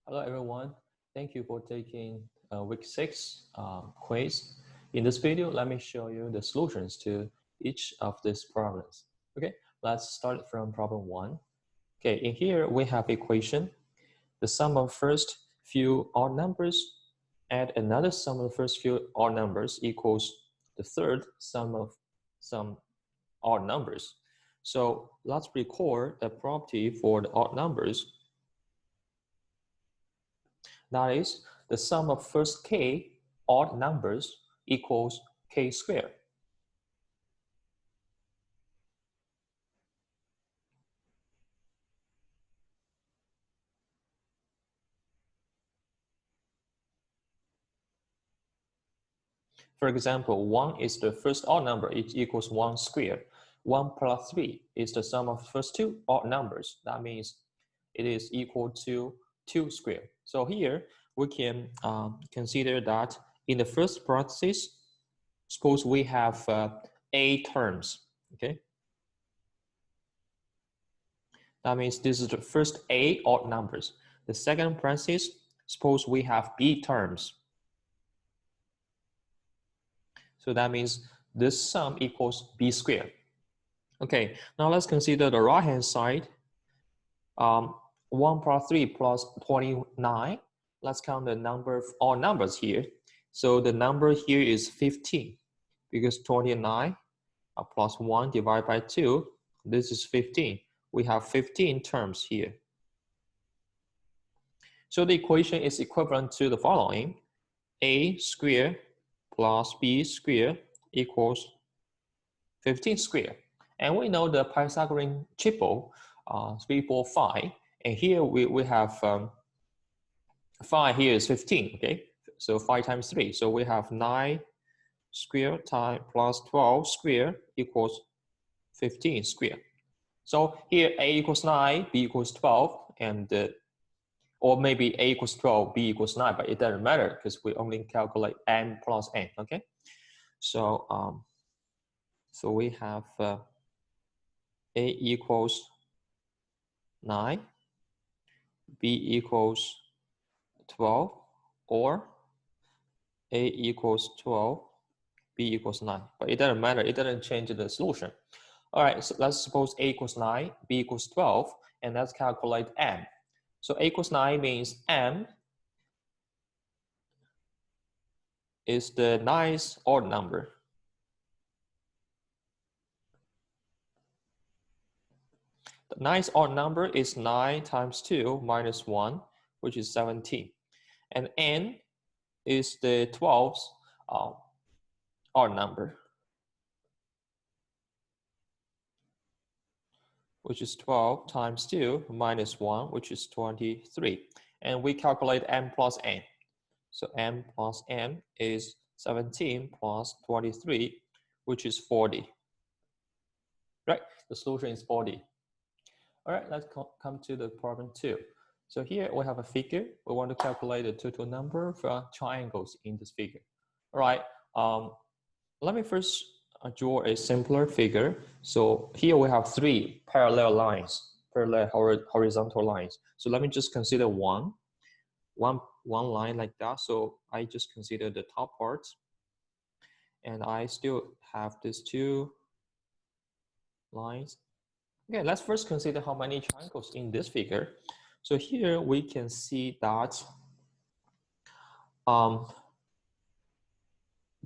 Hello, everyone. Thank you for taking week 6 quiz. In this video, let me show you the solutions to each of these problems. Okay, let's start from problem 1. Okay, in here we have equation. The sum of first few odd numbers add another sum of the first few odd numbers equals the third sum of some odd numbers. So let's record the property for the odd numbers. That is, the sum of first k odd numbers equals k squared. For example, 1 is the first odd number, it equals 1 squared. 1 plus 3 is the sum of the first two odd numbers. That means it is equal to 2 squared. So here we can consider that in the first parenthesis, suppose we have a terms, okay? That means this is the first a odd numbers. The second parenthesis, suppose we have b terms. So that means this sum equals b squared. Okay, now let's consider the right hand side. 1 plus 3 plus 29. Let's count the number of all numbers here. So the number here is 15 because 29 plus 1 divided by 2, this is 15. We have 15 terms here. So the equation is equivalent to the following. A squared plus b squared equals 15 squared. And we know the Pythagorean triple, 3, 4, 5. And here we have 5 here is 15, okay? So 5 times 3. So we have 9 squared times plus 12 squared equals 15 squared. So here a equals 9, b equals 12, and or maybe a equals 12, b equals 9, but it doesn't matter because we only calculate n plus n, okay? So, so we have a equals 9, b equals 12, or a equals 12, b equals 9. But it doesn't matter, it doesn't change the solution. All right, so let's suppose a equals 9, b equals 12, and let's calculate m. So a equals 9 means m is the ninth odd number. The ninth odd number is 9 times 2 minus 1, which is 17. And n is the 12th odd number, which is 12 times 2 minus 1, which is 23. And we calculate m plus n. So m plus n is 17 plus 23, which is 40. Right, the solution is 40. All right, let's come to the problem 2. So here we have a figure. We want to calculate the total number of triangles in this figure. All right, let me first draw a simpler figure. So here we have 3 parallel lines, parallel horizontal lines. So let me just consider one line like that. So I just consider the top part, and I still have these 2 lines. Okay, let's first consider how many triangles in this figure. So here we can see that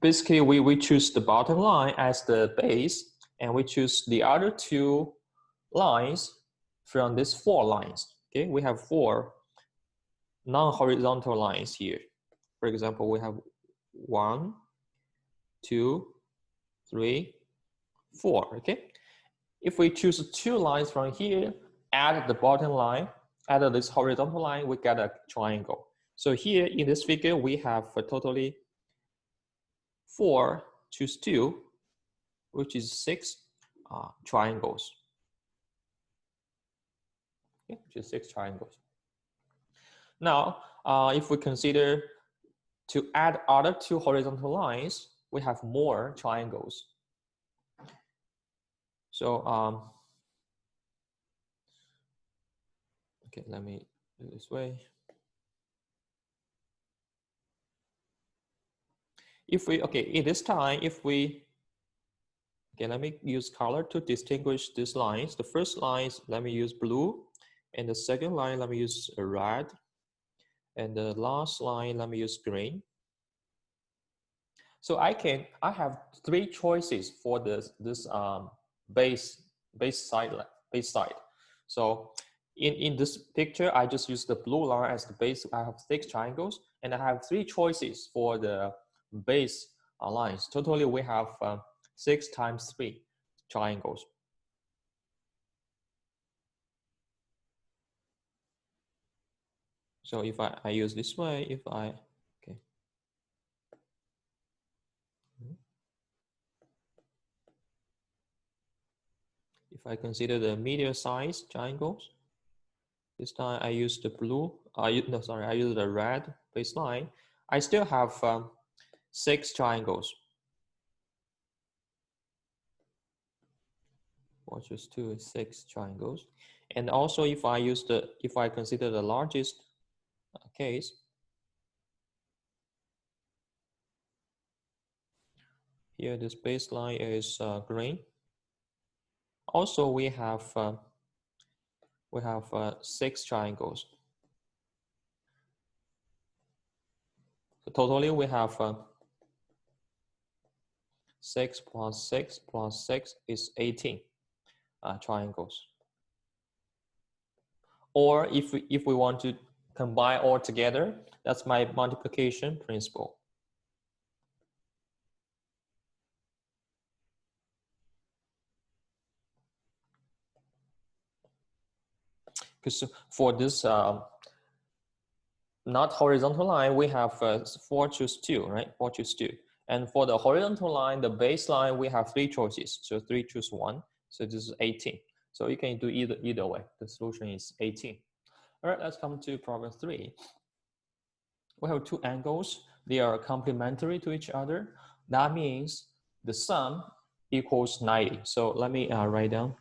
basically we choose the bottom line as the base, and we choose the other 2 lines from these 4 lines. Okay, we have 4 non-horizontal lines here. For example, we have 1, 2, 3, 4. Okay, if we choose 2 lines from here, add the bottom line, add this horizontal line, we get a triangle. So here in this figure, we have totally 4 choose 2, which is 6 triangles. Okay, which is 6 triangles. Now, if we consider to add other 2 horizontal lines, we have more triangles. So, okay, let me do this way. If we, okay, in this time, if we, okay, let me use color to distinguish these lines. The first lines, let me use blue. And the second line, let me use red. And the last line, let me use green. So I have three choices for this base side. So in this picture, I just use the blue line as the base. I have 6 triangles, and I have 3 choices for the base lines. Totally, we have 6 times 3 triangles. So if I use this way, if I, okay. If I consider the medium size triangles, this time I use the blue, I use the red baseline. I still have 6 triangles. 4 choose 2 is 6 triangles. And also if I consider the largest case, here this baseline is green. Also we have 6 triangles. So totally we have 6 plus 6 plus 6 is 18 triangles. Or if we want to combine all together, that's my multiplication principle. Because for this not horizontal line, we have 4 choose 2, right? 4 choose 2. And for the horizontal line, the baseline, we have 3 choices. So 3 choose 1. So this is 18. So you can do either way. The solution is 18. All right, let's come to problem 3. We have 2 angles. They are complementary to each other. That means the sum equals 90. So let me write down.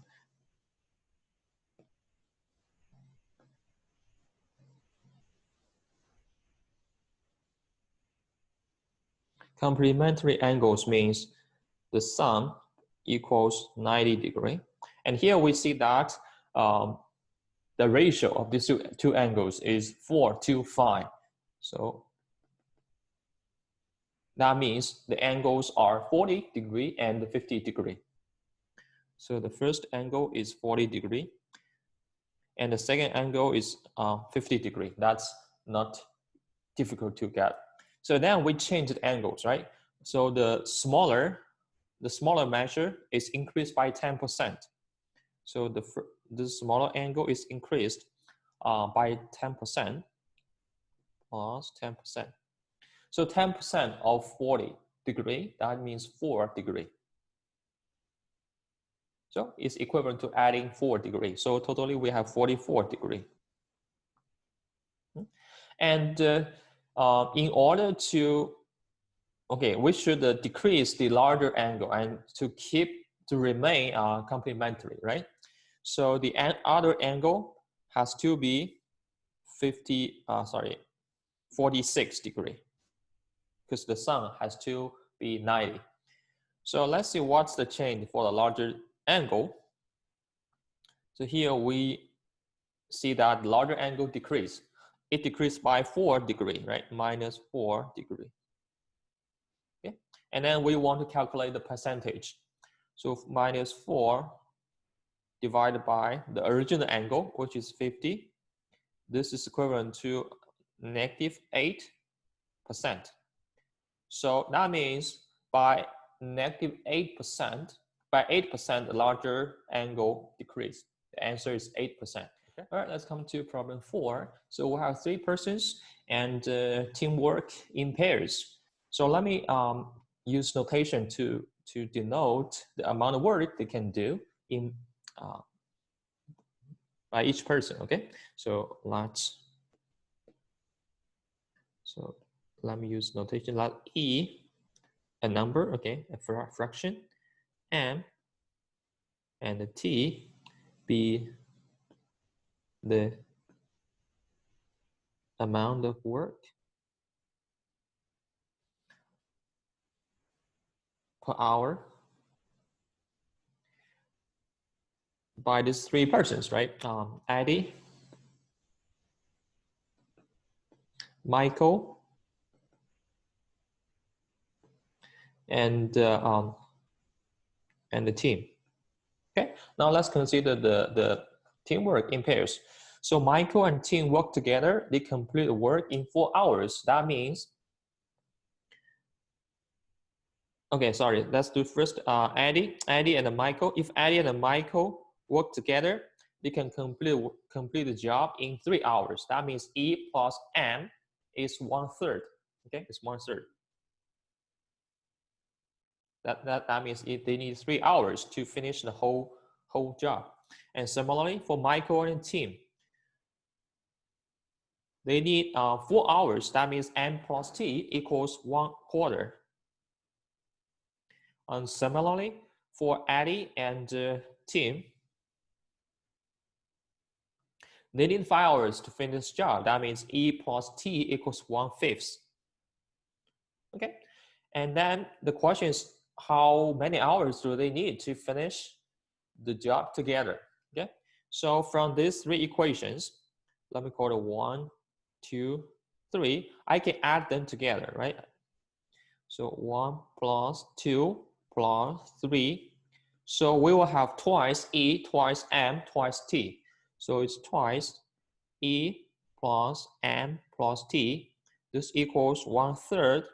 Complementary angles means the sum equals 90 degree. And here we see that the ratio of these two angles is 4 to 5. So that means the angles are 40 degree and 50 degree. So the first angle is 40 degree. And the second angle is 50 degree. That's not difficult to get. So then we change the angles, right? So the smaller measure is increased by 10%. So the smaller angle is increased by 10% plus 10%. So 10% of 40 degree, that means 4 degree. So it's equivalent to adding 4 degree. So totally we have 44 degree. And in order to, okay, we should decrease the larger angle and to remain complementary, right? So the other angle has to be 46 degree, because the sum has to be 90. So let's see what's the change for the larger angle. So here we see that larger angle decrease. It decreased by 4 degree, right? Minus 4 degree. Okay, and then we want to calculate the percentage. So minus 4 divided by the original angle, which is 50. This is equivalent to negative 8%. So that means by negative 8%, by 8%, the larger angle decrease. The answer is 8%. Okay. All right, let's come to problem 4. So we have 3 persons and teamwork in pairs. So let me use notation to denote the amount of work they can do in by each person. Okay, so let me use notation. Let E a number, okay, a fraction, M and the T be the amount of work. per hour by these three persons, right? Eddie, Michael, and the team. Okay, now let's consider the teamwork in pairs. So Michael and team work together. They complete the work in 4 hours. That means, okay, sorry, let's do first Eddie and Michael. If Eddie and Michael work together, they can complete the job in 3 hours. That means E plus M is 1/3. Okay, it's 1/3. That means they need 3 hours to finish the whole job. And similarly for Michael and team, they need 4 hours. That means M plus T equals 1/4. And similarly for Eddie and team, they need 5 hours to finish the job. That means E plus T equals 1/5. Okay, and then the question is, how many hours do they need to finish the job together? Okay, so from these three equations, let me call it 1, 2, 3. I can add them together, right? So 1 plus 2 plus 3. So we will have twice E, twice M, twice T. So it's twice E plus M plus T. This equals 1/3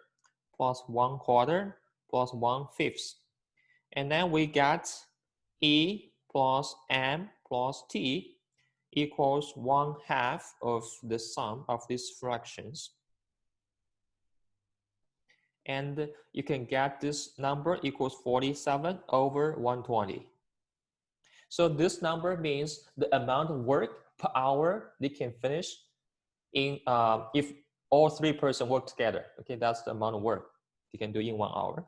plus 1/4 plus 1/5. And then we get E plus M plus T equals 1/2 of the sum of these fractions. And you can get this number equals 47 over 120. So this number means the amount of work per hour they can finish in if all three persons work together. Okay, that's the amount of work they can do in 1 hour.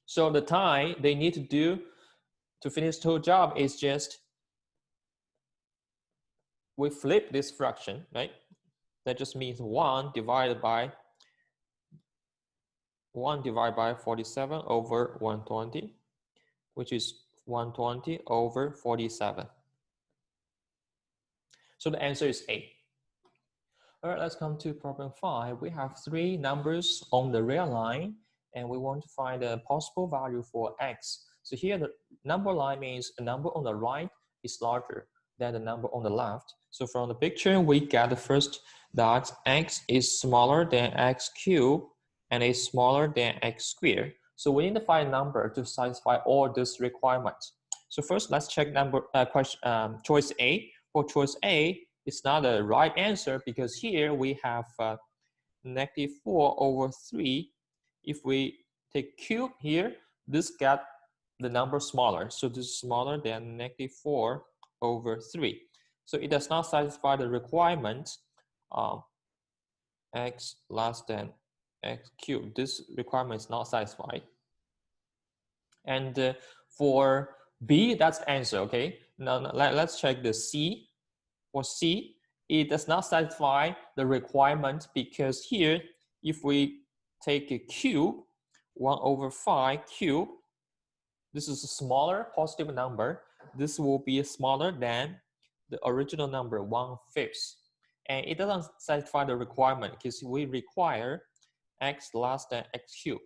So the time they need to do to finish the whole job is just, we flip this fraction, right? That just means 1 divided by 47 over 120, which is 120 over 47. So the answer is 8. All right, let's come to problem 5. We have 3 numbers on the real line, and we want to find a possible value for x. So here the number line means a number on the right is larger than the number on the left. So from the picture, we get the first that x is smaller than x cubed and is smaller than x squared. So we need to find a number to satisfy all these requirements. So first, let's check choice A. For choice A, it's not the right answer because here we have -4 over 3. If we take cube here, this got the number smaller. So this is smaller than -4 over 3. So it does not satisfy the requirement x less than x cubed. This requirement is not satisfied. And for B, that's the answer, okay? Now let's check the C. For C, it does not satisfy the requirement because here, if we take a cube, 1 over 5 cube, this is a smaller positive number. This will be smaller than the original number, 1/5. And it doesn't satisfy the requirement because we require x less than x cubed.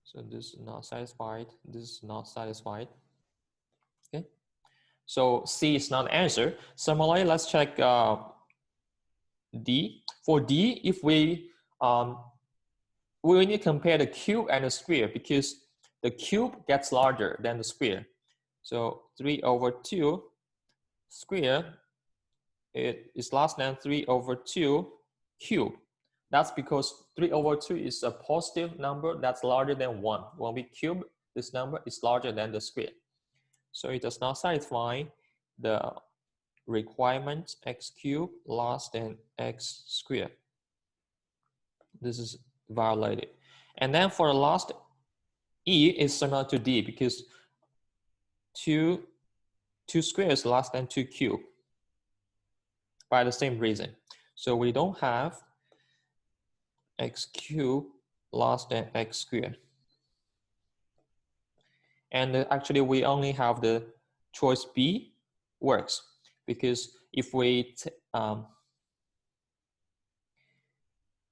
So this is not satisfied. This is not satisfied. Okay. So C is not the answer. Similarly, let's check D. For D, if we need to compare the cube and the square because the cube gets larger than the square. So 3 over 2 square, it is less than 3 over 2 cube. That's because 3 over 2 is a positive number that's larger than 1. When we cube, this number is larger than the square. So it does not satisfy the requirement x cubed less than x squared. This is violated. And then for the last, E is similar to D because 2 squared is less than 2 cubed by the same reason. So we don't have x cubed less than x squared. And actually, we only have the choice B works, because if we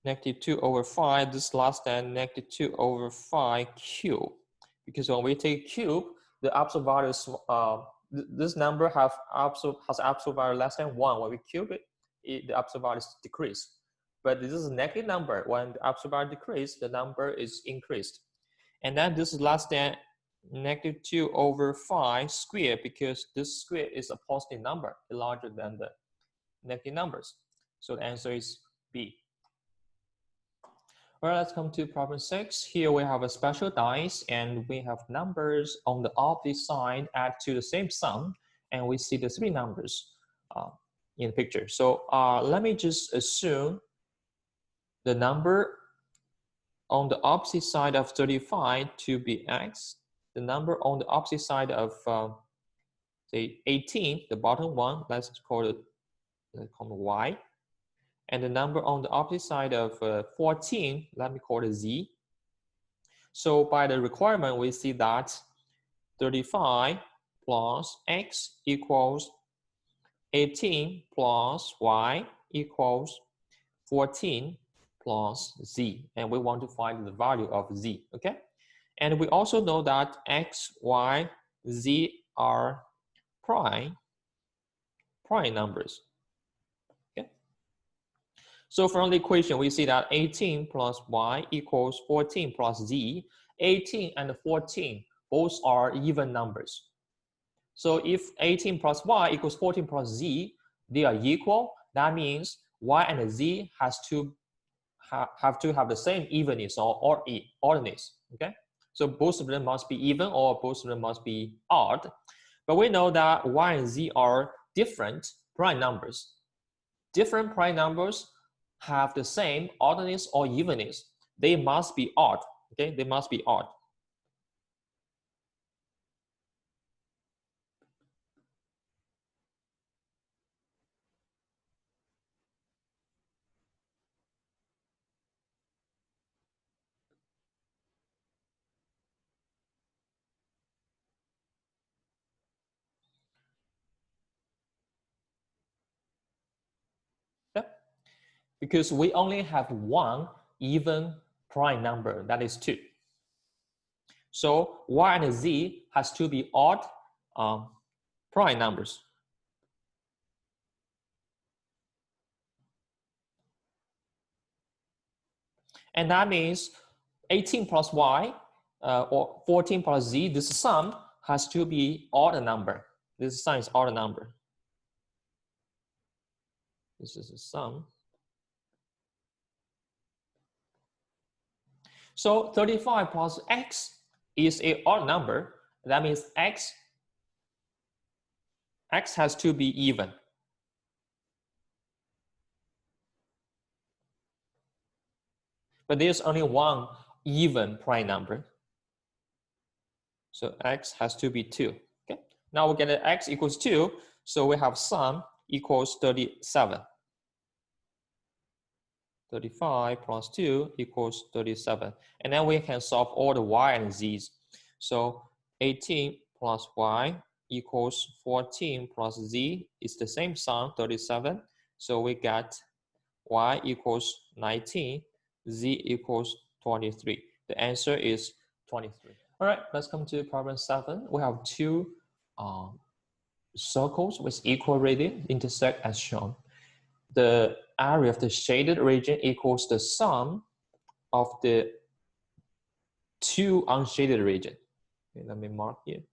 -2/5, this is less than -2/5 cube, because when we take cube, the absolute value is, this number has absolute value less than 1. When we cube it, the absolute value is decreased. But this is a negative number. When the absolute value decreases, the number is increased. And then this is less than -2/5 squared, because this square is a positive number, larger than the negative numbers. So the answer is B. All right, let's come to problem 6. Here we have a special dice, and we have numbers on the opposite side add to the same sum, and we see the 3 numbers in the picture. So let me just assume the number on the opposite side of 35 to be x, the number on the opposite side of say 18, the bottom one, let's call it y, and the number on the opposite side of 14, let me call it z. So by the requirement, we see that 35 plus x equals 18 plus y equals 14 plus z, and we want to find the value of z, okay? And we also know that x, y, z are prime numbers, okay? So from the equation, we see that 18 plus y equals 14 plus z. 18 and 14 both are even numbers. So if 18 plus y equals 14 plus z, they are equal. That means y and z have to have the same evenness or oddness, okay? So both of them must be even, or both of them must be odd. But we know that y and z are different prime numbers. Different prime numbers have the same oddness or evenness. They must be odd, okay? They must be odd. Because we only have one even prime number, that is 2. So y and z has to be odd prime numbers. And that means 18 plus y or 14 plus z, this sum has to be odd number. This sum is odd number. This is a sum. So 35 plus x is an odd number. That means x has to be even. But there's only one even prime number. So x has to be 2. Okay. Now we get that x equals 2. So we have sum equals 37. 35 plus 2 equals 37. And then we can solve all the y and z's. So 18 plus y equals 14 plus z is the same sum, 37. So we get y equals 19, z equals 23. The answer is 23. All right, let's come to problem 7. We have 2 circles with equal radius intersect as shown. The area of the shaded region equals the sum of the 2 unshaded regions. Okay, let me mark here.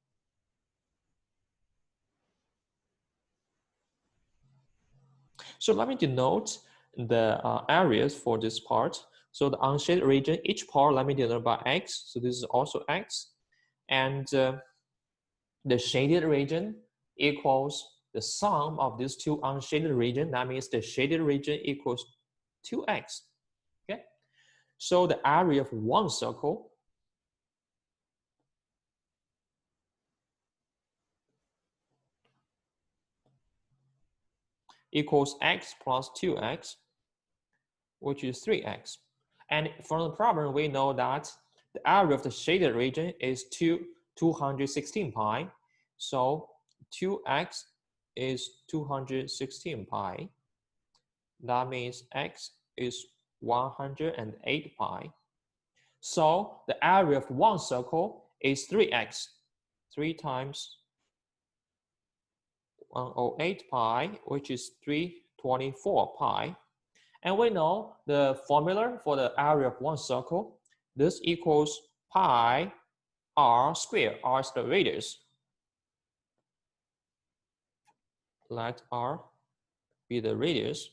So let me denote the areas for this part. So the unshaded region, each part, let me denote by x. So this is also x. And the shaded region equals the sum of these 2 unshaded regions. That means the shaded region equals 2x. Okay. So the area of one circle equals x plus 2x, which is 3x. And from the problem, we know that the area of the shaded region is 216 pi. So 2x is 216 pi. That means x is 108 pi. So the area of one circle is 3x. 3 times 108 pi, which is 324 pi. And we know the formula for the area of one circle. This equals pi r squared. R is the radius. Let r be the radius.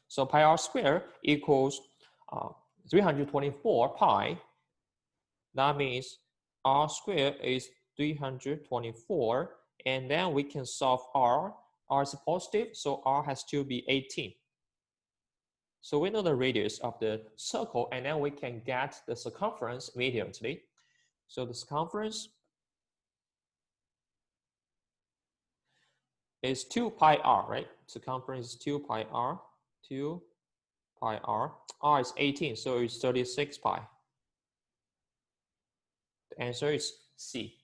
So pi r squared equals 324 pi. That means r squared is 324. And then we can solve r. R is positive, so r has to be 18. So we know the radius of the circle, and then we can get the circumference immediately. So the circumference is 2 pi r, right? Circumference is 2 pi r, 2 pi r. R is 18, so it's 36 pi. The answer is C.